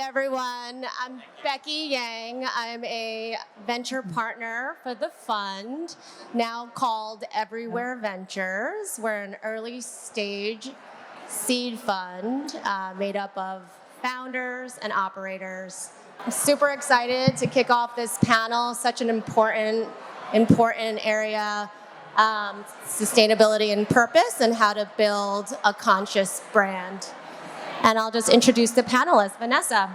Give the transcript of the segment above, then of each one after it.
everyone. I'm Becky Yang. I'm a venture partner for the fund, now called Everywhere Ventures. We're an early stage seed fund made up of founders and operators. I'm super excited to kick off this panel, such an important area, sustainability and purpose, and how to build a conscious brand. And I'll just introduce the panelists. Vanessa.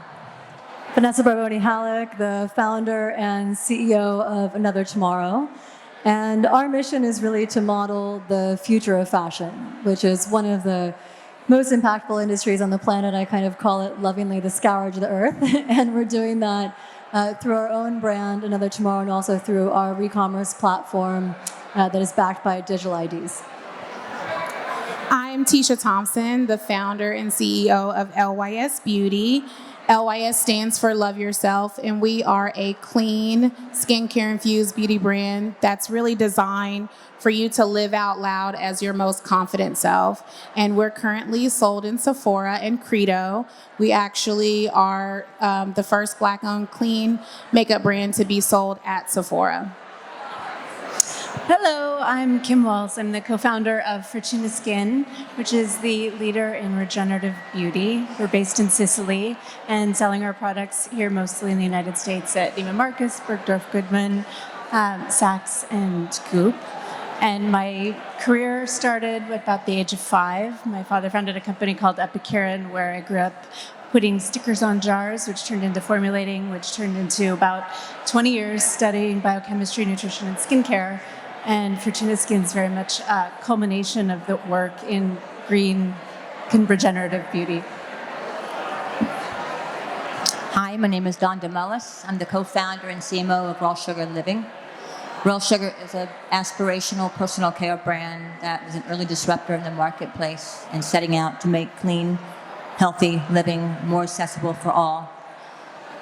Vanessa Barboni Hallik, the founder and CEO of Another Tomorrow. And our mission is really to model the future of fashion, which is one of the most impactful industries on the planet. I kind of call it lovingly the scourge of the earth. And we're doing that through our own brand, Another Tomorrow, and also through our e-commerce platform that is backed by digital IDs. I'm Tisha Thompson, the founder and CEO of LYS Beauty. LYS stands for Love Yourself, and we are a clean, skincare-infused beauty brand that's really designed for you to live out loud as your most confident self. And we're currently sold in Sephora and Credo. We actually are the first Black-owned clean makeup brand to be sold at Sephora. Hello, I'm Kim Walls. I'm the co-founder of Furtuna Skin, which is the leader in regenerative beauty. We're based in Sicily and selling our products here mostly in the United States at Neiman Marcus, Bergdorf Goodman, Saks, and Goop. And my career started at about the age of 5. My father founded a company called Epicurean, where I grew up putting stickers on jars, which turned into formulating, which turned into about 20 years studying biochemistry, nutrition, and skincare. And Furtuna Skin is very much a culmination of the work in green regenerative beauty. Hi, my name is Donda Mullis. I'm the co-founder and CMO of Raw Sugar Living. Raw Sugar is an aspirational personal care brand that was an early disruptor in the marketplace and setting out to make clean, healthy living more accessible for all.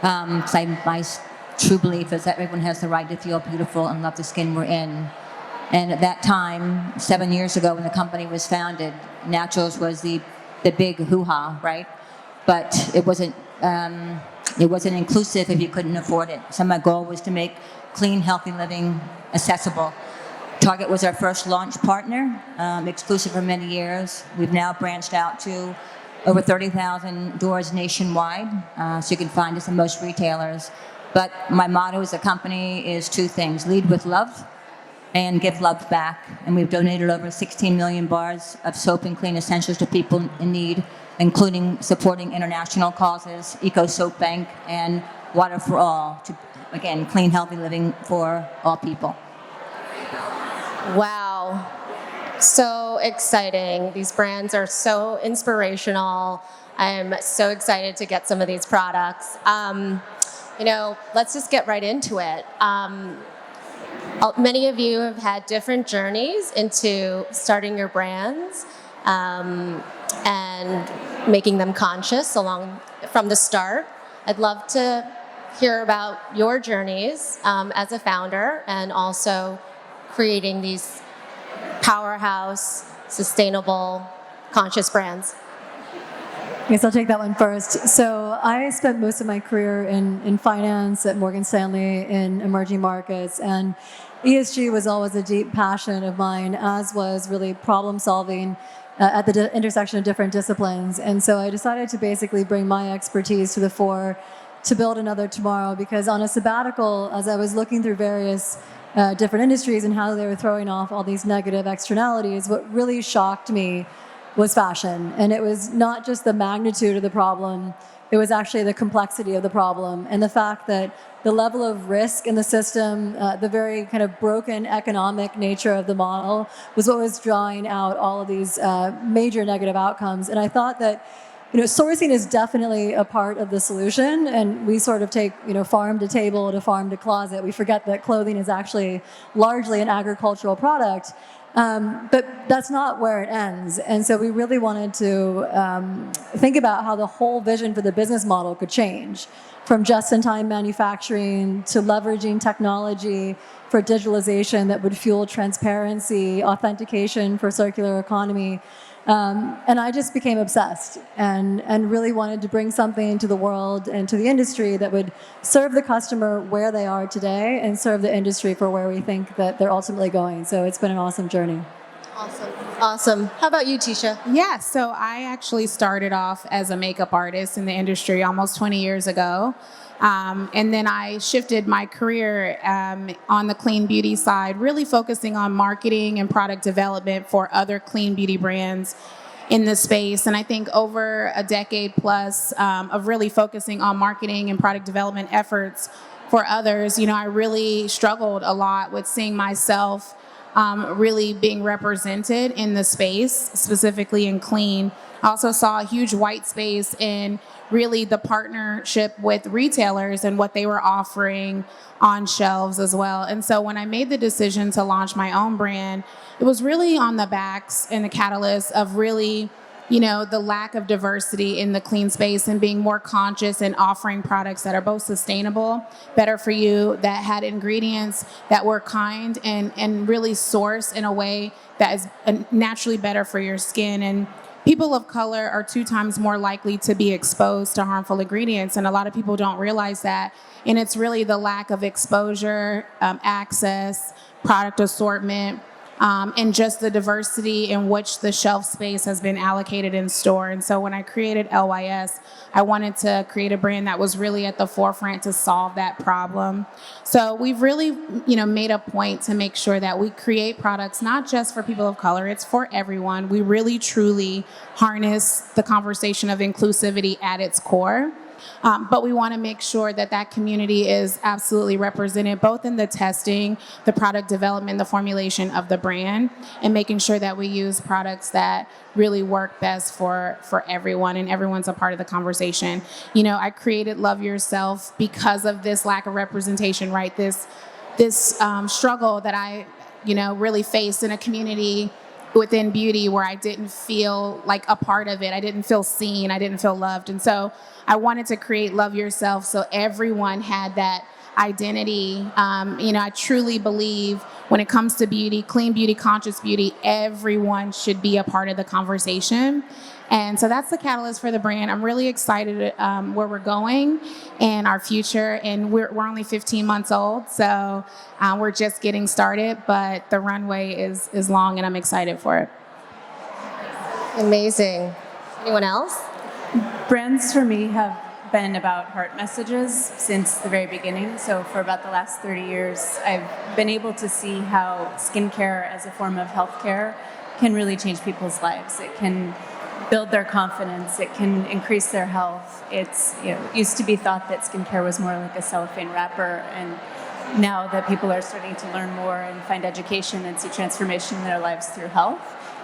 My true belief is that everyone has the right to feel beautiful and love the skin we're in. And at that time, 7 years ago when the company was founded, naturals was the big hoo-ha, right? But it wasn't inclusive if you couldn't afford it. So my goal was to make clean, healthy living accessible. Target was our first launch partner, exclusive for many years. We've now branched out to over 30,000 doors nationwide, so you can find us in most retailers. But my motto as a company is 2 things: lead with love and give love back. And we've donated over 16 million bars of soap and clean essentials to people in need, including supporting international causes, Eco Soap Bank, and Water for All, to, again, clean, healthy living for all people. Wow. So exciting. These brands are so inspirational. I'm so excited to get some of these products. Let's just get right into it. Many of you have had different journeys into starting your brands and making them conscious from the start. I'd love to hear about your journeys as a founder and also creating these powerhouse, sustainable, conscious brands. I guess I'll take that one first. So I spent most of my career in finance at Morgan Stanley in emerging markets, and ESG was always a deep passion of mine, as was really problem solving at the intersection of different disciplines. And so I decided to basically bring my expertise to the fore to build Another Tomorrow, because on a sabbatical, as I was looking through various different industries and how they were throwing off all these negative externalities, what really shocked me was fashion. And it was not just the magnitude of the problem, it was actually the complexity of the problem, and the fact that the level of risk in the system, the very kind of broken economic nature of the model was what was drawing out all of these major negative outcomes. And I thought that sourcing is definitely a part of the solution, and we sort of take farm to table to farm to closet. We forget that clothing is actually largely an agricultural product. But that's not where it ends. And so we really wanted to think about how the whole vision for the business model could change, from just-in-time manufacturing to leveraging technology for digitalization that would fuel transparency, authentication for circular economy. And I just became obsessed and really wanted to bring something into the world and to the industry that would serve the customer where they are today and serve the industry for where we think that they're ultimately going. So it's been an awesome journey. Awesome. How about you, Tisha? Yeah, so I actually started off as a makeup artist in the industry almost 20 years ago. And then I shifted my career on the clean beauty side, really focusing on marketing and product development for other clean beauty brands in the space. And I think over a decade plus of really focusing on marketing and product development efforts for others, I really struggled a lot with seeing myself really being represented in the space, specifically in clean. I also saw a huge white space in really the partnership with retailers and what they were offering on shelves as well. And so when I made the decision to launch my own brand, it was really on the backs and the catalyst of really, the lack of diversity in the clean space and being more conscious and offering products that are both sustainable, better for you, that had ingredients that were kind and really sourced in a way that is naturally better for your skin. And people of color are 2 times more likely to be exposed to harmful ingredients, and a lot of people don't realize that. And it's really the lack of exposure, access, product assortment, and just the diversity in which the shelf space has been allocated in store. And so when I created LYS, I wanted to create a brand that was really at the forefront to solve that problem. So we've really, made a point to make sure that we create products not just for people of color, it's for everyone. We really truly harness the conversation of inclusivity at its core. But we want to make sure that that community is absolutely represented both in the testing, the product development, the formulation of the brand, and making sure that we use products that really work best for everyone and everyone's a part of the conversation. I created Love Yourself because of this lack of representation, right? This struggle that I, really faced in a community within beauty where I didn't feel like a part of it. I didn't feel seen. I didn't feel loved. And so I wanted to create Love Yourself so everyone had that identity. I truly believe when it comes to beauty, clean beauty, conscious beauty, everyone should be a part of the conversation. And so that's the catalyst for the brand. I'm really excited where we're going and our future. And we're only 15 months old, so we're just getting started. But the runway is long, and I'm excited for it. Amazing. Anyone else? Brands for me have been about heart messages since the very beginning. So for about the last 30 years, I've been able to see how skincare as a form of healthcare can really change people's lives. It can build their confidence. It can increase their health. It's, it used to be thought that skincare was more like a cellophane wrapper, and now that people are starting to learn more and find education and see transformation in their lives through health,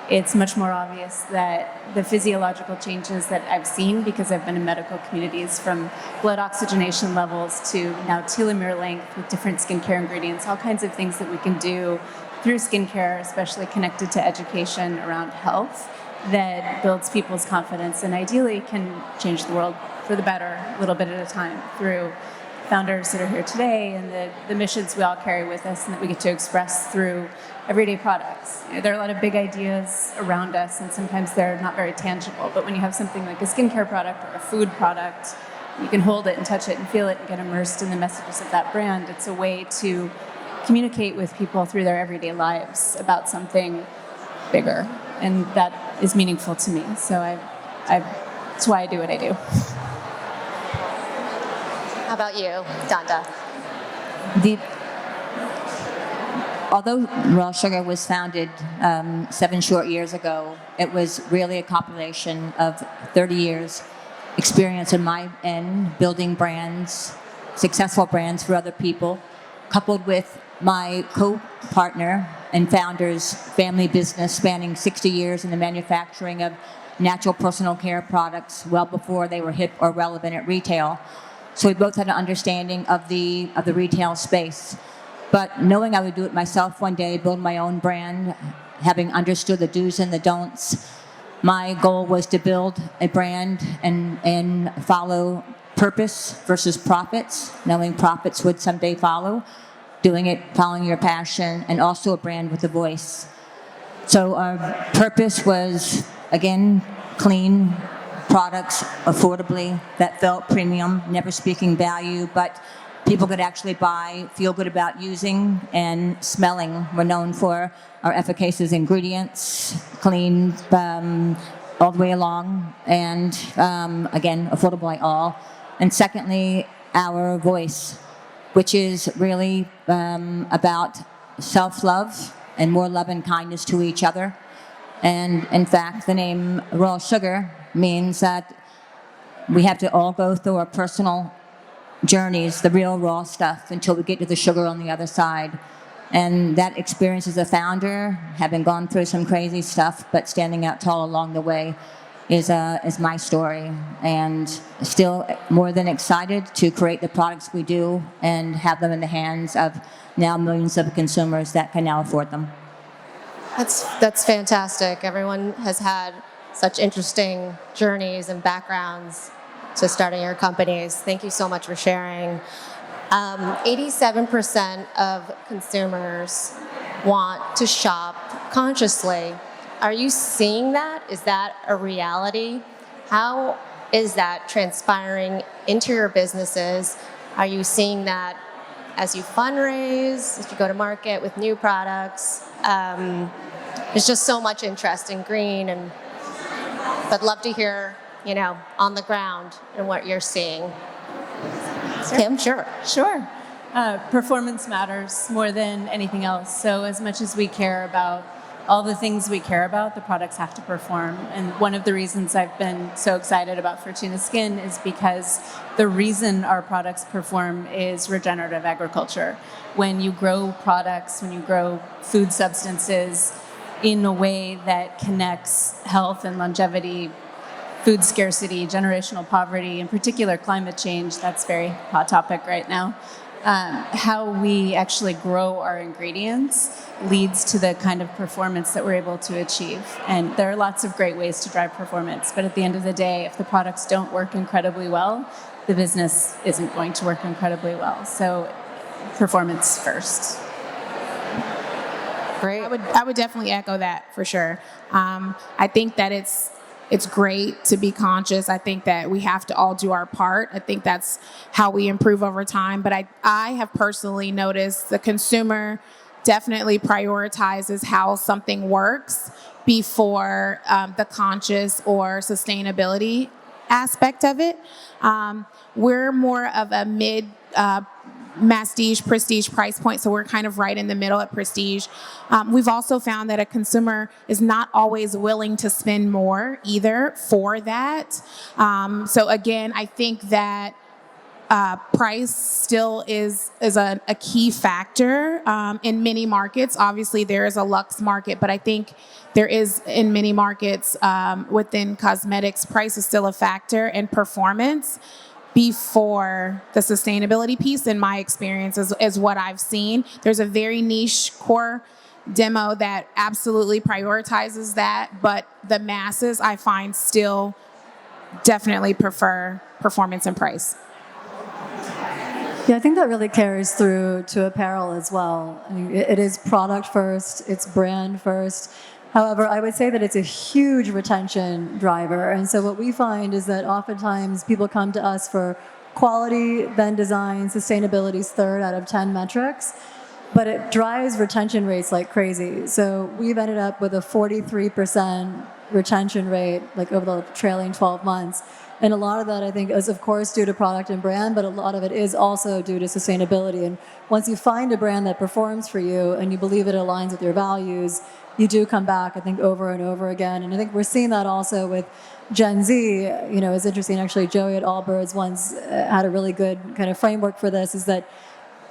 it's much more obvious that the physiological changes that I've seen, because I've been in medical communities, from blood oxygenation levels to now telomere length with different skincare ingredients, all kinds of things that we can do through skincare, especially connected to education around health, that builds people's confidence and ideally can change the world for the better, a little bit at a time, through founders that are here today and the missions we all carry with us and that we get to express through everyday products. There are a lot of big ideas around us, and sometimes they're not very tangible, but when you have something like a skincare product or a food product, you can hold it and touch it and feel it and get immersed in the messages of that brand. It's a way to communicate with people through their everyday lives about something bigger, and that is meaningful to me. So that's why I do what I do. How about you, Donda? Although Raw Sugar was founded 7 short years ago, it was really a compilation of 30 years experience on my end, building brands, successful brands for other people, coupled with my co-partner and founder's family business spanning 60 years in the manufacturing of natural personal care products well before they were hip or relevant at retail. So we both had an understanding of the retail space. But knowing I would do it myself one day, build my own brand, having understood the do's and the don'ts, my goal was to build a brand and follow purpose versus profits, knowing profits would someday follow, doing it, following your passion, and also a brand with a voice. So our purpose was again, clean products affordably that felt premium, never speaking value, but people could actually buy, feel good about using and smelling. We're known for our efficacious ingredients, clean all the way along, and again, affordable by all. And secondly, our voice, which is really about self-love and more love and kindness to each other. And in fact, the name Raw Sugar means that we have to all go through our personal journeys, the real raw stuff, until we get to the sugar on the other side. And that experience as a founder, having gone through some crazy stuff, but standing out tall along the way, is my story. And still more than excited to create the products we do and have them in the hands of now millions of consumers that can now afford them. That's fantastic. Everyone has had such interesting journeys and backgrounds to starting your companies. Thank you so much for sharing. 87% of consumers want to shop consciously. Are you seeing that? Is that a reality? How is that transpiring into your businesses? Are you seeing that as you fundraise, as you go to market with new products? There's just so much interest in green, and I'd love to hear, on the ground and what you're seeing. Kim, sure. Sure. Performance matters more than anything else. So as much as we care about all the things we care about, the products have to perform. And one of the reasons I've been so excited about Furtuna Skin is because the reason our products perform is regenerative agriculture. When you grow products, when you grow food substances in a way that connects health and longevity, food scarcity, generational poverty, in particular climate change, that's a very hot topic right now. How we actually grow our ingredients leads to the kind of performance that we're able to achieve. And there are lots of great ways to drive performance, but at the end of the day, if the products don't work incredibly well, the business isn't going to work incredibly well. So performance first. Great. I would definitely echo that for sure. I think that it's great to be conscious. I think that we have to all do our part. I think that's how we improve over time. But I have personally noticed the consumer definitely prioritizes how something works before the conscious or sustainability aspect of it. We're more of a mid prestige price point, so we're kind of right in the middle at prestige. We've also found that a consumer is not always willing to spend more either for that. So again, I think that price still is a key factor in many markets. Obviously, there is a luxe market, but I think there is in many markets within cosmetics, price is still a factor, and performance before the sustainability piece, in my experience, is what I've seen. There's a very niche core demo that absolutely prioritizes that, but the masses, I find, still definitely prefer performance and price. Yeah, I think that really carries through to apparel as well. I mean, it is product first, it's brand first. However, I would say that it's a huge retention driver. And so what we find is that oftentimes people come to us for quality, then design, sustainability's third out of 10 metrics, but it drives retention rates like crazy. So we've ended up with a 43% retention rate like over the trailing 12 months. And a lot of that, I think, is, of course, due to product and brand, but a lot of it is also due to sustainability. And once you find a brand that performs for you and you believe it aligns with your values, you do come back, I think, over and over again. And I think we're seeing that also with Gen Z. It's interesting, actually, Joey at Allbirds once had a really good kind of framework for this, is that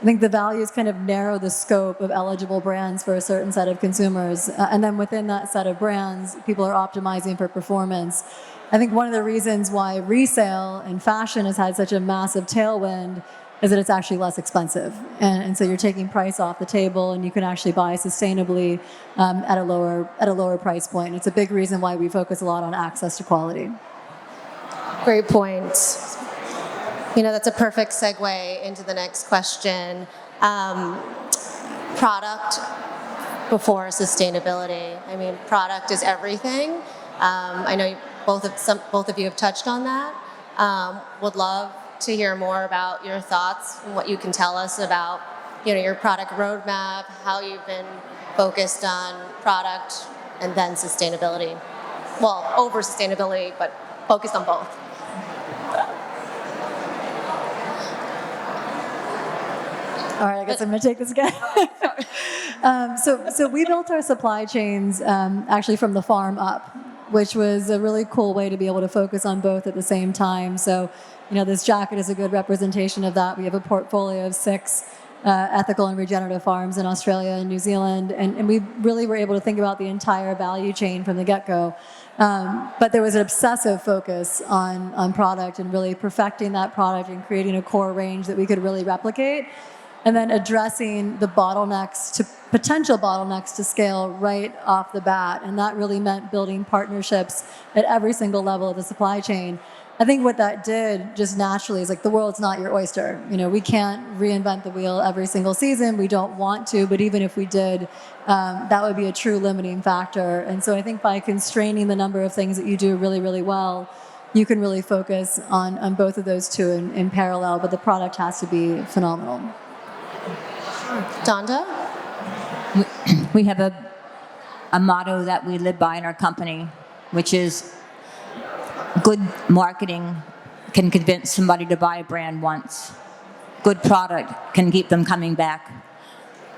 I think the values kind of narrow the scope of eligible brands for a certain set of consumers. And then within that set of brands, people are optimizing for performance. I think one of the reasons why resale and fashion has had such a massive tailwind is that it's actually less expensive. And so you're taking price off the table, and you can actually buy sustainably at a lower price point. It's a big reason why we focus a lot on access to quality. Great point. That's a perfect segue into the next question. Product before sustainability. I mean, product is everything. I know both of you have touched on that. Would love to hear more about your thoughts and what you can tell us about, your product roadmap, how you've been focused on product and then sustainability. Well, over sustainability, but focused on both. All right, I guess I'm going to take this again. So we built our supply chains actually from the farm up, which was a really cool way to be able to focus on both at the same time. So, this jacket is a good representation of that. We have a portfolio of 6 ethical and regenerative farms in Australia and New Zealand, and we really were able to think about the entire value chain from the get-go. But there was an obsessive focus on product and really perfecting that product and creating a core range that we could really replicate, and then addressing the potential bottlenecks to scale right off the bat. And that really meant building partnerships at every single level of the supply chain. I think what that did just naturally is the world's not your oyster. We can't reinvent the wheel every single season. We don't want to, but even if we did, that would be a true limiting factor. And so I think by constraining the number of things that you do really, really well, you can really focus on both of those two in parallel, but the product has to be phenomenal. Donda? We have a motto that we live by in our company, which is good marketing can convince somebody to buy a brand once. Good product can keep them coming back.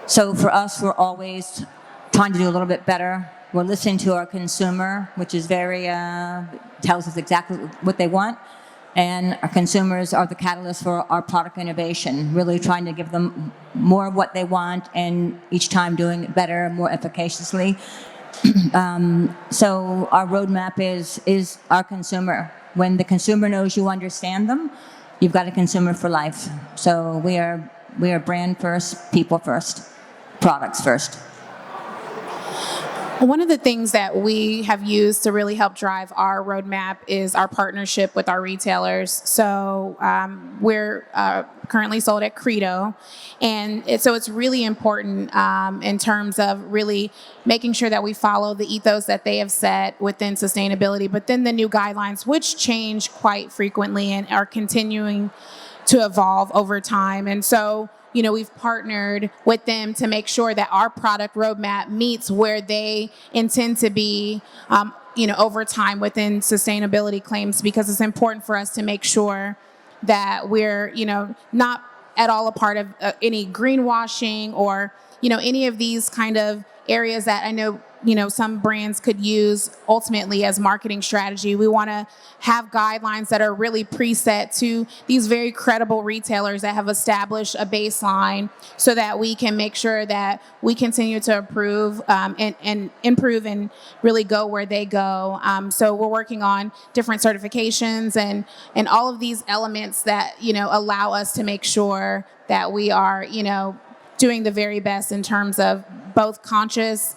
So for us, we're always trying to do a little bit better. We're listening to our consumer, which is tells us exactly what they want. And our consumers are the catalyst for our product innovation, really trying to give them more of what they want and each time doing it better, more efficaciously. So our roadmap is our consumer. When the consumer knows you understand them, you've got a consumer for life. So we are brand first, people first, products first. One of the things that we have used to really help drive our roadmap is our partnership with our retailers. So we're currently sold at Credo, and so it's really important in terms of really making sure that we follow the ethos that they have set within sustainability, but then the new guidelines, which change quite frequently and are continuing to evolve over time. And so we've partnered with them to make sure that our product roadmap meets where they intend to be, over time within sustainability claims, because it's important for us to make sure that we're, not at all a part of any greenwashing or, any of these kind of areas that I know, some brands could use ultimately as marketing strategy. We want to have guidelines that are really preset to these very credible retailers that have established a baseline so that we can make sure that we continue to improve and improve and really go where they go. So we're working on different certifications and all of these elements that, allow us to make sure that we are, doing the very best in terms of both conscious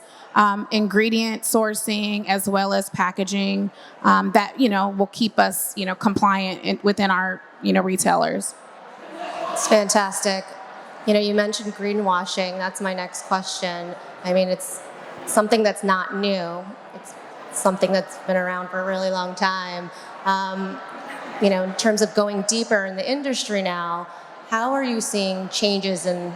ingredient sourcing as well as packaging that will keep us compliant within our retailers. It's fantastic. You mentioned greenwashing. That's my next question. I mean, it's something that's not new. It's something that's been around for a really long time. In terms of going deeper in the industry now, how are you seeing changes in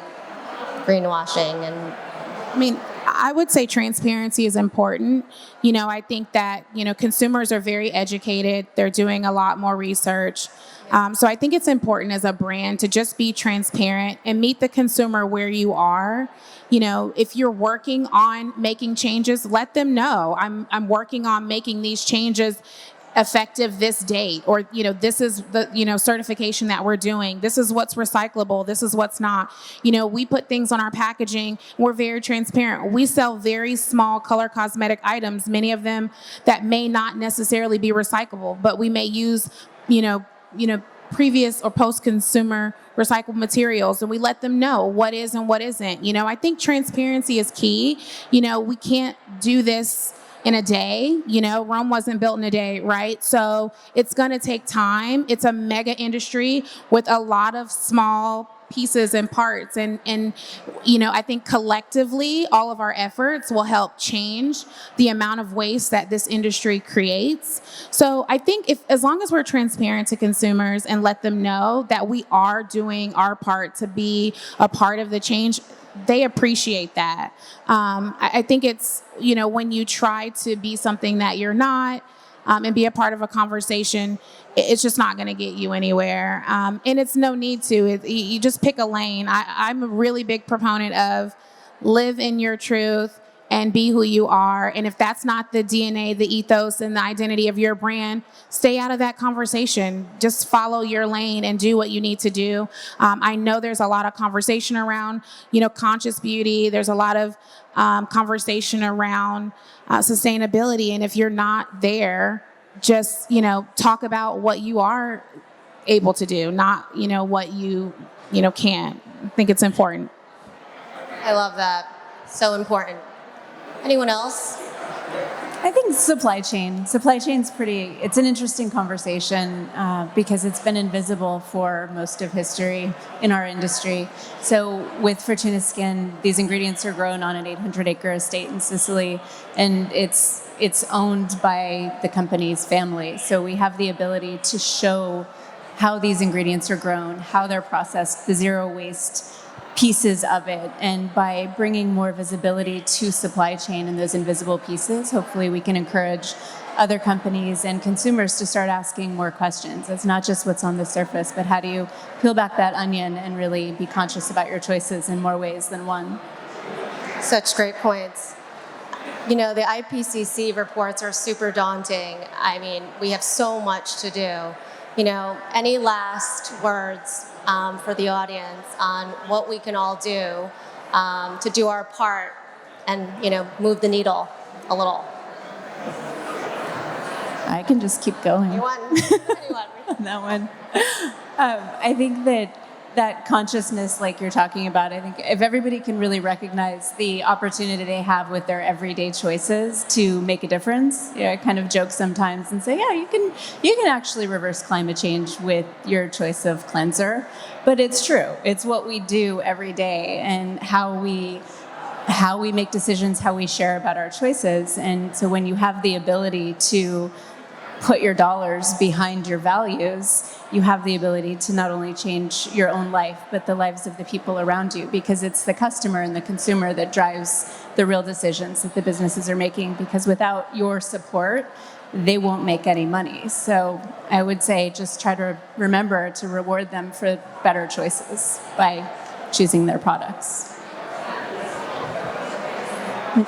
greenwashing? And I would say transparency is important. I think that, consumers are very educated. They're doing a lot more research. So I think it's important as a brand to just be transparent and meet the consumer where you are. If you're working on making changes, let them know. I'm working on making these changes effective this date, or this is the certification that we're doing. This is what's recyclable. This is what's not. We put things on our packaging. We're very transparent. We sell very small color cosmetic items, many of them that may not necessarily be recyclable, but we may use previous or post-consumer recycled materials, and we let them know what is and what isn't. I think transparency is key. We can't do this in a day. Rome wasn't built in a day, right? So it's going to take time. It's a mega industry with a lot of small pieces and parts. And I think collectively, all of our efforts will help change the amount of waste that this industry creates. So I think as long as we're transparent to consumers and let them know that we are doing our part to be a part of the change, they appreciate that. I think it's, when you try to be something that you're not, and be a part of a conversation, it's just not going to get you anywhere. And it's no need to. You just pick a lane. I'm a really big proponent of live in your truth and be who you are. And if that's not the DNA, the ethos, and the identity of your brand, stay out of that conversation. Just follow your lane and do what you need to do. I know there's a lot of conversation around, conscious beauty. There's a lot of conversation around sustainability. And if you're not there, just, talk about what you are able to do, not, what you can't. I think it's important. I love that. So important. Anyone else? I think supply chain. Supply chain's it's an interesting conversation because it's been invisible for most of history in our industry. So with Furtuna Skin, these ingredients are grown on an 800-acre estate in Sicily, and it's owned by the company's family. So we have the ability to show how these ingredients are grown, how they're processed, the zero waste pieces of it. And by bringing more visibility to supply chain and those invisible pieces, hopefully we can encourage other companies and consumers to start asking more questions. It's not just what's on the surface, but how do you peel back that onion and really be conscious about your choices in more ways than one? Such great points. The IPCC reports are super daunting. I mean, we have so much to do. Any last words for the audience on what we can all do to do our part and, move the needle a little? I can just keep going. You won. On that one. I think that consciousness, like you're talking about, I think if everybody can really recognize the opportunity they have with their everyday choices to make a difference, I kind of joke sometimes and say, yeah, you can actually reverse climate change with your choice of cleanser. But it's true. It's what we do every day and how we make decisions, how we share about our choices. And so when you have the ability to put your dollars behind your values, you have the ability to not only change your own life, but the lives of the people around you, because it's the customer and the consumer that drives the real decisions that the businesses are making, because without your support, they won't make any money. So I would say just try to remember to reward them for better choices by choosing their products.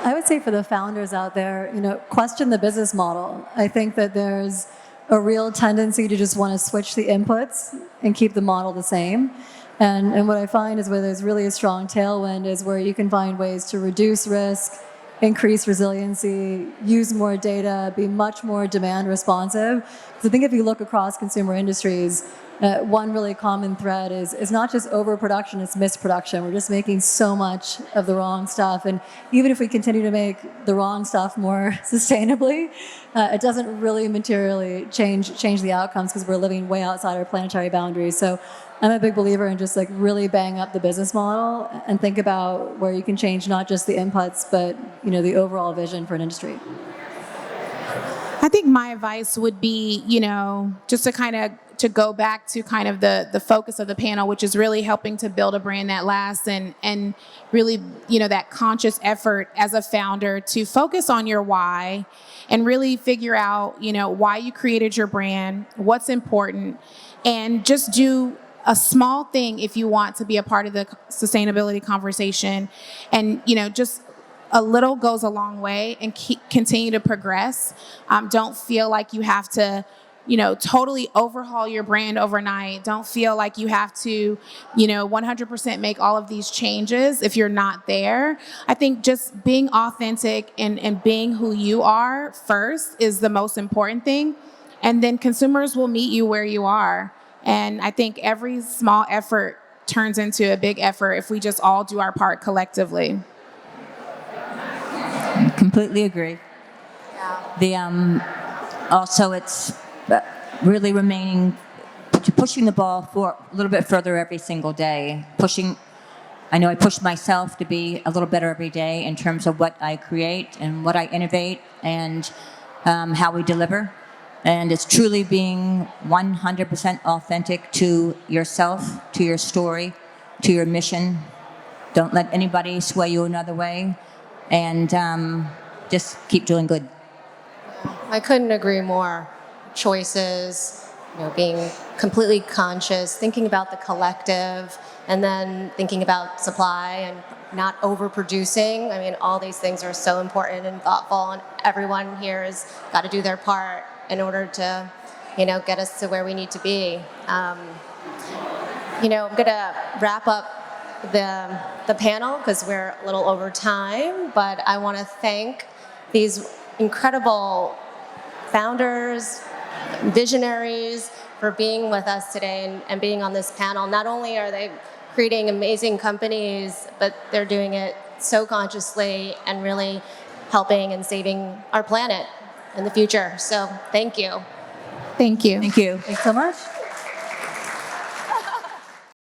I would say for the founders out there, question the business model. I think that there's a real tendency to just want to switch the inputs and keep the model the same. And what I find is where there's really a strong tailwind is where you can find ways to reduce risk, increase resiliency, use more data, be much more demand responsive. So I think if you look across consumer industries, one really common thread is not just overproduction, it's misproduction. We're just making so much of the wrong stuff. And even if we continue to make the wrong stuff more sustainably, it doesn't really materially change the outcomes because we're living way outside our planetary boundaries. So I'm a big believer in just really bang up the business model and think about where you can change not just the inputs, but the overall vision for an industry. I think my advice would be, just to go back to kind of the focus of the panel, which is really helping to build a brand that lasts and really, that conscious effort as a founder to focus on your why and really figure out, why you created your brand, what's important, and just do a small thing if you want to be a part of the sustainability conversation. And, just a little goes a long way, and continue to progress. Don't feel like you have to, totally overhaul your brand overnight. Don't feel like you have to, 100% make all of these changes if you're not there. I think just being authentic and being who you are first is the most important thing. And then consumers will meet you where you are. And I think every small effort turns into a big effort if we just all do our part collectively. Completely agree. Yeah. Also, it's really remaining pushing the ball for a little bit further every single day. I know I push myself to be a little better every day in terms of what I create and what I innovate and how we deliver. And it's truly being 100% authentic to yourself, to your story, to your mission. Don't let anybody sway you another way. And just keep doing good. I couldn't agree more. Choices, being completely conscious, thinking about the collective, and then thinking about supply and not overproducing. I mean, all these things are so important and thoughtful, and everyone here has got to do their part in order to, get us to where we need to be. I'm gonna wrap up the panel because we're a little over time, but I want to thank these incredible founders, visionaries for being with us today and being on this panel. Not only are they creating amazing companies, but they're doing it so consciously and really helping and saving our planet in the future. So thank you. Thank you. Thank you. Thanks so much.